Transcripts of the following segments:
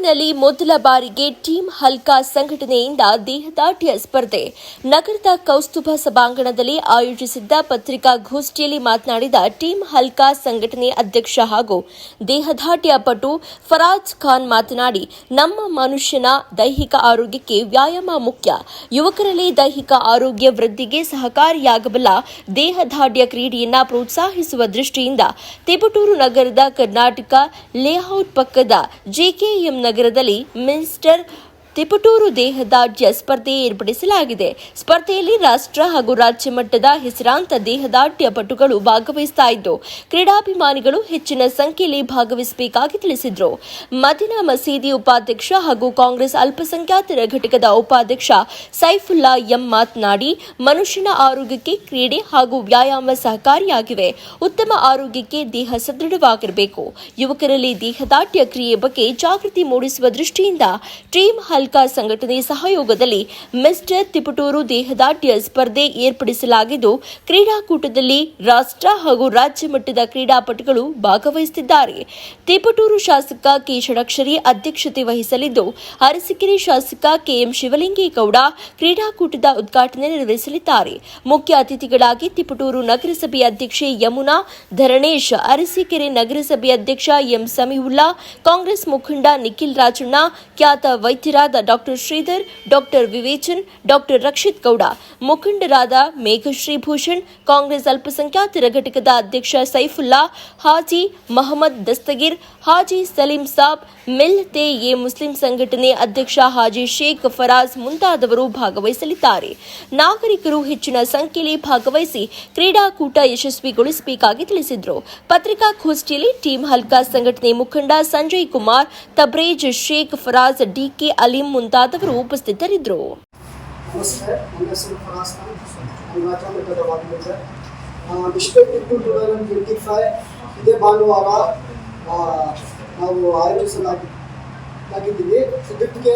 ಬೆಂಗಳೂರಿನಲ್ಲಿ ಮೊದಲ ಬಾರಿಗೆ ಟೀಮ್ ಹಲ್ಕಾ ಸಂಘಟನೆಯಿಂದ ದೇಹದಾಢ್ಯ ಸ್ಪರ್ಧೆ. ನಗರದ ಕೌಸ್ತುಭ ಸಭಾಂಗಣದಲ್ಲಿ ಆಯೋಜಿಸಿದ್ದ ಪತ್ರಿಕಾಗೋಷ್ಠಿಯಲ್ಲಿ ಮಾತನಾಡಿದ ಟೀಮ್ ಹಲ್ಕಾ ಸಂಘಟನೆ ಅಧ್ಯಕ್ಷ ಹಾಗೂ ದೇಹದಾಢ್ಯ ಪಟು ಫರಾಜ್ ಖಾನ್ ಮಾತನಾಡಿ, ನಮ್ಮ ಮನುಷ್ಯನ ದೈಹಿಕ ಆರೋಗ್ಯಕ್ಕೆ ವ್ಯಾಯಾಮ ಮುಖ್ಯ. ಯುವಕರಲ್ಲಿ ದೈಹಿಕ ಆರೋಗ್ಯ ವೃದ್ಧಿಗೆ ಸಹಕಾರಿಯಾಗಬಲ್ಲ ದೇಹದಾಢ್ಯ ಕ್ರೀಡೆಯನ್ನ ಪ್ರೋತ್ಸಾಹಿಸುವ ದೃಷ್ಟಿಯಿಂದ ತಿಪಟೂರು ನಗರದ ಕರ್ನಾಟಕ ಲೇಔಟ್ ಪಕ್ಕದ ಜೆಕೆಎಂ ನಗರದಲ್ಲಿ ಮಿಸ್ಟರ್ ತಿಪಟೂರು ದೇಹದಾಢ್ಯ ಸ್ಪರ್ಧೆ ಏರ್ಪಡಿಸಲಾಗಿದೆ. ಸ್ಪರ್ಧೆಯಲ್ಲಿ ರಾಷ್ಟ್ರ ಹಾಗೂ ರಾಜ್ಯ ಮಟ್ಟದ ಹೆಸರಾಂತ ದೇಹದಾಢ್ಯ ಪಟುಗಳು ಭಾಗವಹಿಸ್ತಾ ಇದ್ದು, ಕ್ರೀಡಾಭಿಮಾನಿಗಳು ಹೆಚ್ಚಿನ ಸಂಖ್ಯೆಯಲ್ಲಿ ಭಾಗವಹಿಸಬೇಕಾಗಿ ತಿಳಿಸಿದರು. ಮದೀನಾ ಮಸೀದಿ ಉಪಾಧ್ಯಕ್ಷ ಹಾಗೂ ಕಾಂಗ್ರೆಸ್ ಅಲ್ಪಸಂಖ್ಯಾತರ ಘಟಕದ ಉಪಾಧ್ಯಕ್ಷ ಸೈಫುಲ್ಲಾ ಎಂ ಮಾತನಾಡಿ, ಮನುಷ್ಯನ ಆರೋಗ್ಯಕ್ಕೆ ಕ್ರೀಡೆ ಹಾಗೂ ವ್ಯಾಯಾಮ ಸಹಕಾರಿಯಾಗಿವೆ. ಉತ್ತಮ ಆರೋಗ್ಯಕ್ಕೆ ದೇಹ ಸದೃಢವಾಗಿರಬೇಕು. ಯುವಕರಲ್ಲಿ ದೇಹದಾಢ್ಯ ಕ್ರಿಯೆ ಬಗ್ಗೆ ಜಾಗೃತಿ ಮೂಡಿಸುವ ದೃಷ್ಟಿಯಿಂದ ಟೀಮ್ ಹಲ್ಕಾ ಸಂಘಟನೆ ಸಹಯೋಗದಲ್ಲಿ ಮಿಸ್ಟರ್ ತಿಪಟೂರು ದೇಹದಾಢ್ಯ ಸ್ಪರ್ಧೆ ಏರ್ಪಡಿಸಲಾಗಿದ್ದು, ಕ್ರೀಡಾಕೂಟದಲ್ಲಿ ರಾಷ್ಟ್ರ ಹಾಗೂ ರಾಜ್ಯ ಮಟ್ಟದ ಕ್ರೀಡಾಪಟುಗಳು ಭಾಗವಹಿಸುತ್ತಿದ್ದಾರೆ. ತಿಪಟೂರು ಶಾಸಕ ಕೆ ಷಡಕ್ಷರಿ ಅಧ್ಯಕ್ಷತೆ ವಹಿಸಲಿದ್ದು, ಅರಸೀಕೆರೆ ಶಾಸಕ ಕೆಎಂ ಶಿವಲಿಂಗೇಗೌಡ ಕ್ರೀಡಾಕೂಟದ ಉದ್ಘಾಟನೆ ನೆರವೇರಿಸಲಿದ್ದಾರೆ. ಮುಖ್ಯ ಅತಿಥಿಗಳಾಗಿ ತಿಪಟೂರು ನಗರಸಭೆ ಅಧ್ಯಕ್ಷೆ ಯಮುನಾ ಧರಣೇಶ್, ಅರಸೀಕೆರೆ ನಗರಸಭೆ ಅಧ್ಯಕ್ಷ ಎಂ ಸಮೀವುಲ್ಲಾ, ಕಾಂಗ್ರೆಸ್ ಮುಖಂಡ ನಿಖಿಲ್ ರಾಜಣ್ಣ, ಖ್ಯಾತ ವೈದ್ಯರಾದ doctor Sridhar, doctor Vivechan, doctor Rakshit Gowda, ಮುಖಂಡರಾದ ಮೇಘಶ್ರೀ ಭೂಷಣ್, ಕಾಂಗ್ರೆಸ್ ಅಲ್ಪಸಂಖ್ಯಾತರ ಘಟಕದ ಅಧ್ಯಕ್ಷ ಸೈಫುಲ್ಲಾ, ಹಾಜಿ ಮಹಮ್ಮದ್ ದಸ್ತಗೀರ್, ಹಾಜಿ ಸಲೀಂ ಸಾಬ್, ಮಿಲ್ಲತೆ ಎ ಮುಸ್ಲಿಂ ಸಂಘಟನೆ ಅಧ್ಯಕ್ಷ ಹಾಜಿ ಶೇಖ್ ಫರಾಜ್ ಮುಂತಾದವರು ಭಾಗವಹಿಸಲಿದ್ದಾರೆ. ನಾಗರಿಕರು ಹೆಚ್ಚಿನ ಸಂಖ್ಯೆಯಲ್ಲಿ ಭಾಗವಹಿಸಿ ಕ್ರೀಡಾಕೂಟ ಯಶಸ್ವಿಗೊಳಿಸಬೇಕಾಗಿ ತಿಳಿಸಿದರು. ಪತ್ರಿಕಾಗೋಷ್ಠಿಯಲ್ಲಿ ಟೀಮ್ ಹಲ್ಕಾ ಸಂಘಟನೆ ಮುಖಂಡ ಸಂಜಯ್ ಕುಮಾರ್, ತಬ್ರೇಜ್ ಶೇಖ್ ಫರಾಜ್, ಡಿಕೆ ಅಲೀಂ ಮುಂತಾದವರು ಉಪಸ್ಥಿತರಿದ್ದರು. ನಮಸ್ತೆ, ನನ್ನ ಹೆಸರು ಫರಾಜ್ ಖಾನ್. ನಾನು ರಾಜ್ಯ ಮಟ್ಟದ ವಾದಿಸಿದ್ದೆ. ಮಿಸ್ಟರ್ ಟಿಪಟೂರು 2025 ಇದೇ ಭಾನುವಾರ ನಾವು ಆಯೋಜಿಸಲಾಗಿದ್ದೀವಿ. ಇದಕ್ಕೆ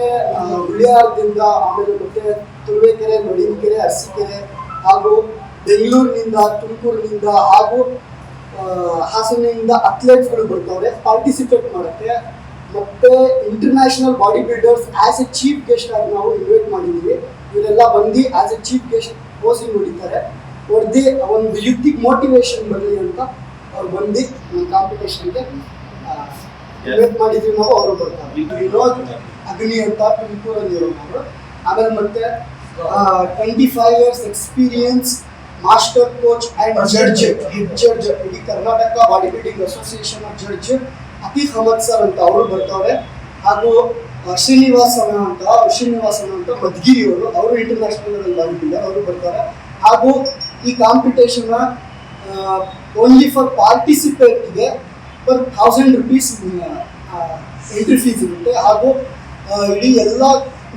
ಹುಳಿಯಾರದಿಂದ, ಆಮೇಲೆ ಮತ್ತೆ ತುರುವೇಕೆರೆ, ಮಡಿಕೆರೆ, ಅರಸೀಕೆರೆ ಹಾಗೂ ಬೆಂಗಳೂರಿನಿಂದ, ತುಮಕೂರಿನಿಂದ ಹಾಗೂ ಹಾಸನಿಂದ ಅಥ್ಲೆಟ್ಸ್ಗಳು ಬರ್ತಾವ್ರೆ ಪಾರ್ಟಿಸಿಪೇಟ್ ಮಾಡೋಕ್ಕೆ. ಮತ್ತೆ international body builders as A chief guest ಆಗಿ ನಾವು ಇನ್ವೈಟ್ ಮಾಡಿದ್ದೀವಿ. ಇವರೆಲ್ಲ ಬಂದು as A chief guest posing ಹೊಡಿತಾರೆ. ಹೊಡೆದು ಒಂದು ಯುದ್ಧಿಗೆ ಮೋಟಿವೇಶನ್ ಬರಲಿ ಅಂತ ಅವ್ರು ಬಂದು ಒಂದು ಕಾಂಪಿಟೇಷನ್ಗೆ ಇನ್ವೈಟ್ ಮಾಡಿದ್ವಿ ನಾವು. ಅವರು ಬರ್ತಾರೆ. ವಿನೋದ್ ಅಗ್ನಿ ಅಂತ ತುಮಕೂರಲ್ಲಿ ಇರೋರು. ಆಮೇಲೆ ಮತ್ತೆ 25 years experience, master coach and judge, head judge, ಇಡೀ Karnataka body building association of judge Atiq Ahmed sir ಅಂತ ಅವರು ಬರ್ತಾರೆ. ಹಾಗೂ ಶ್ರೀನಿವಾಸನ ಅಂತ ಮದ್ಗಿರಿಯವರು, ಅವರು ಇಂಟರ್ನ್ಯಾಷನಲ್ ಬಾಡಿ ಬಿಲ್ಡರ್, ಅವರು ಬರ್ತಾರೆ. ಹಾಗೂ ಈ ಕಾಂಪಿಟೇಷನ್ ಓನ್ಲಿ ಫಾರ್ ಪಾರ್ಟಿಸಿಪೇಟ್ಗೆ ಪರ್ 1000 rupees ಎಂಟ್ರಿ ಫೀಸ್ ಇರುತ್ತೆ. ಹಾಗೂ ಇಡೀ ಎಲ್ಲ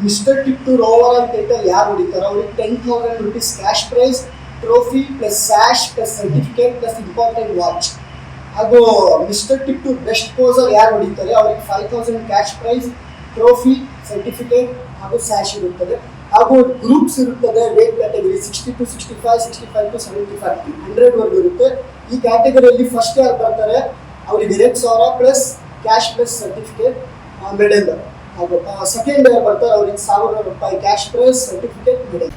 mister Tiptur overall title ಯಾರು ಹೊಡಿತಾರೆ ಅವ್ರಿಗೆ 10,000 rupees cash prize, trophy plus sash plus certificate plus important watch. ಹಾಗೂ ಮಿಸ್ಟರ್ ಟಿಪಟೂರು ಬೆಸ್ಟ್ ಪೋಸರ್ ಯಾರು ಹೊಡಿತಾರೆ ಅವ್ರಿಗೆ 5,000 ಕ್ಯಾಶ್ ಪ್ರೈಸ್, ಟ್ರೋಫಿ, ಸರ್ಟಿಫಿಕೇಟ್ ಹಾಗೂ ಸ್ಯಾಶ್ ಇರುತ್ತದೆ. ಹಾಗೂ ಗ್ರೂಪ್ಸ್ ಇರುತ್ತದೆ. ವೇಟ್ ಕ್ಯಾಟಗರಿ 60 to 65, 65 to 75, 100 ಇರುತ್ತೆ. ಈ ಕ್ಯಾಟಗರಿಯಲ್ಲಿ ಫಸ್ಟ್ ಯಾರು ಬರ್ತಾರೆ ಅವ್ರಿಗೆ 2,000 plus cash plus certificate, medal. ಹಾಗೂ ಸೆಕೆಂಡ್ ಯಾರು ಬರ್ತಾರೆ ಅವ್ರಿಗೆ 1,000 ರೂಪಾಯಿ ಕ್ಯಾಶ್ ಪ್ರೈಸ್, ಸರ್ಟಿಫಿಕೇಟ್, ಮೆಡಲ್.